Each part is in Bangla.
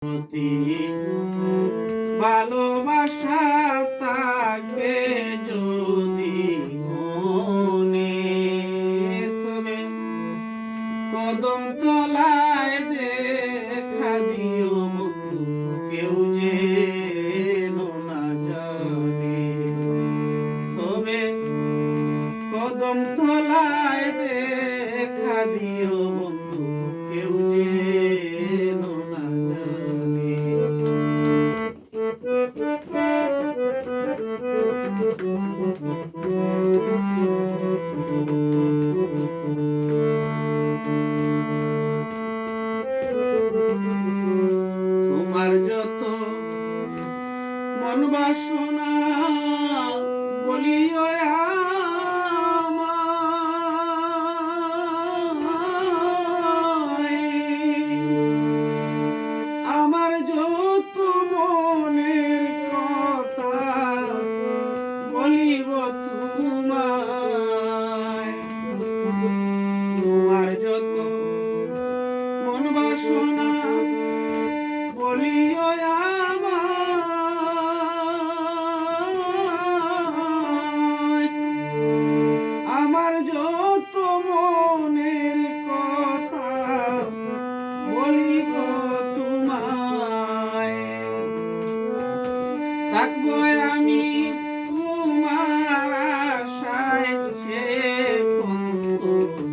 প্রতি ভালোবাসা থাকবে যদি মনে, তবে কদম তলায় দেখা দিও বন্ধু, কেউ যেন না জানে। তবে কদম তলায় দেখা দিও বন্ধু, কেউ যেন না জানে। তোমার যত মন বাসনা বলিও আমার যত মনের কথা বলিব তোমায়। তোমার যত মন বাসনা বলিও আমার যত মনের কথা বলিব তোমায়। থাকবো আমি তোমার আশায় সে পন্তবারে।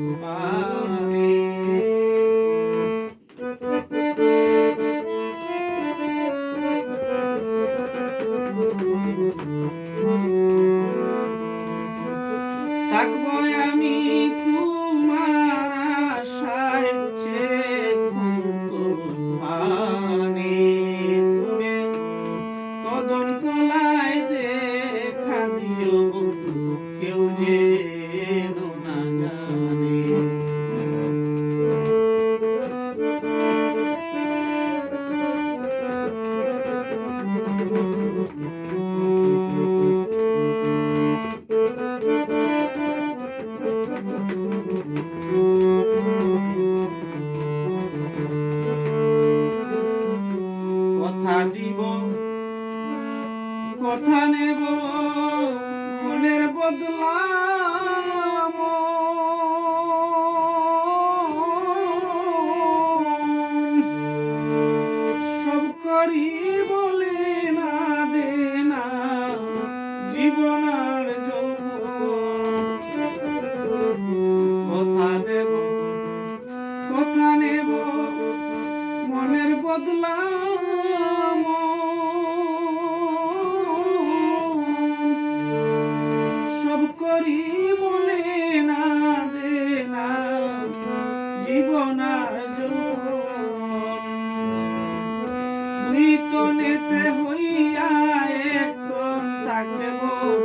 থাকবো আমি তোমার আশায় সে পন্তবারে। তবে কদম তলায় দেখা দিও বন্ধু, কেউ যেন না জানে। কথা দিব কথা নেব মনের বদলা, সব করি বলে না দে না জীবন আর যৌবন। কথা দেব কথা নেব মনের বদলা, সব করি বলে না দে না জীবন আর যৌবন। দুই তনেতে হইয়া এক তন থাকব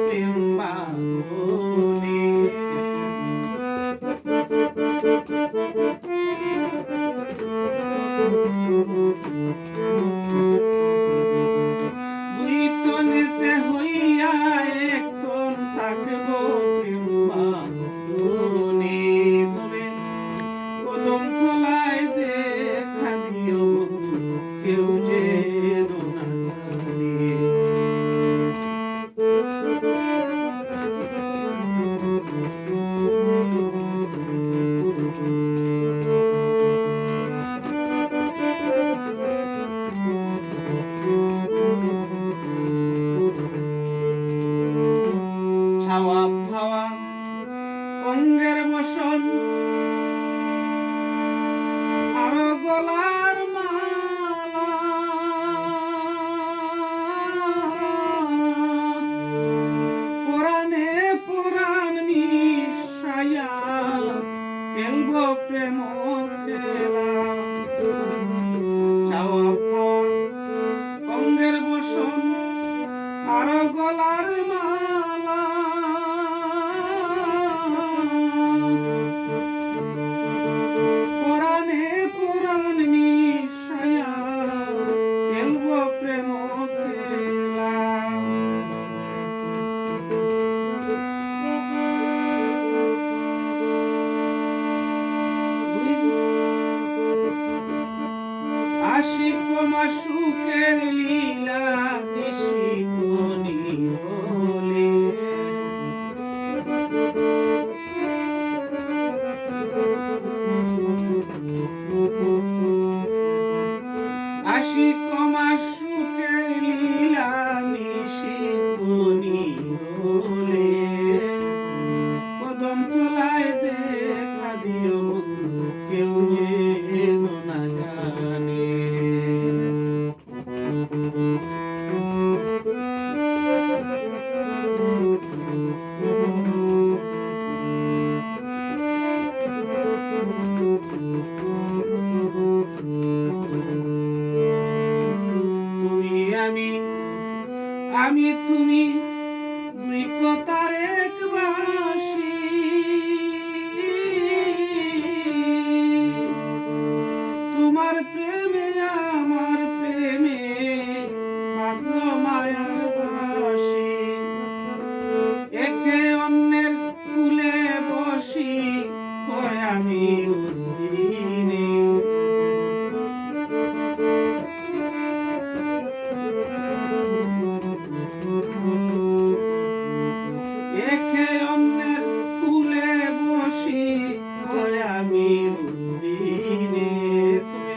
প্রেম বাঁধনে। দুই তনেতে হইয়া এক তন থাকব প্রেম বাঁধনে। তবে কদম তলায় দেখা দিও বন্ধু, কেউ যেন না জানে। ছাওয়া ফাওয়া অঙ্গের বসন আর গলার মালা, সুখের লীলা নিশিত নিরলে আশিক মাস সুখের লীলা নিশিত নিরলে কদম তলায় দেখা দিও বন্ধু কেউ যেন না জানে তুমি আমি তুমি দুই কথার এক বাঁশি তোমার প্রেমে আমার প্রেমে বাঁধল মায়ার বাঁশি একে অন্যের ফুলে বসি হয় আমি উদ্দিনে একে অন্যের ফুলে বসি হয় আমি উদ্দিনে তুমি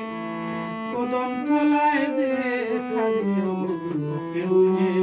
কদম তলায় দেখা দিও বন্ধু কেউ যে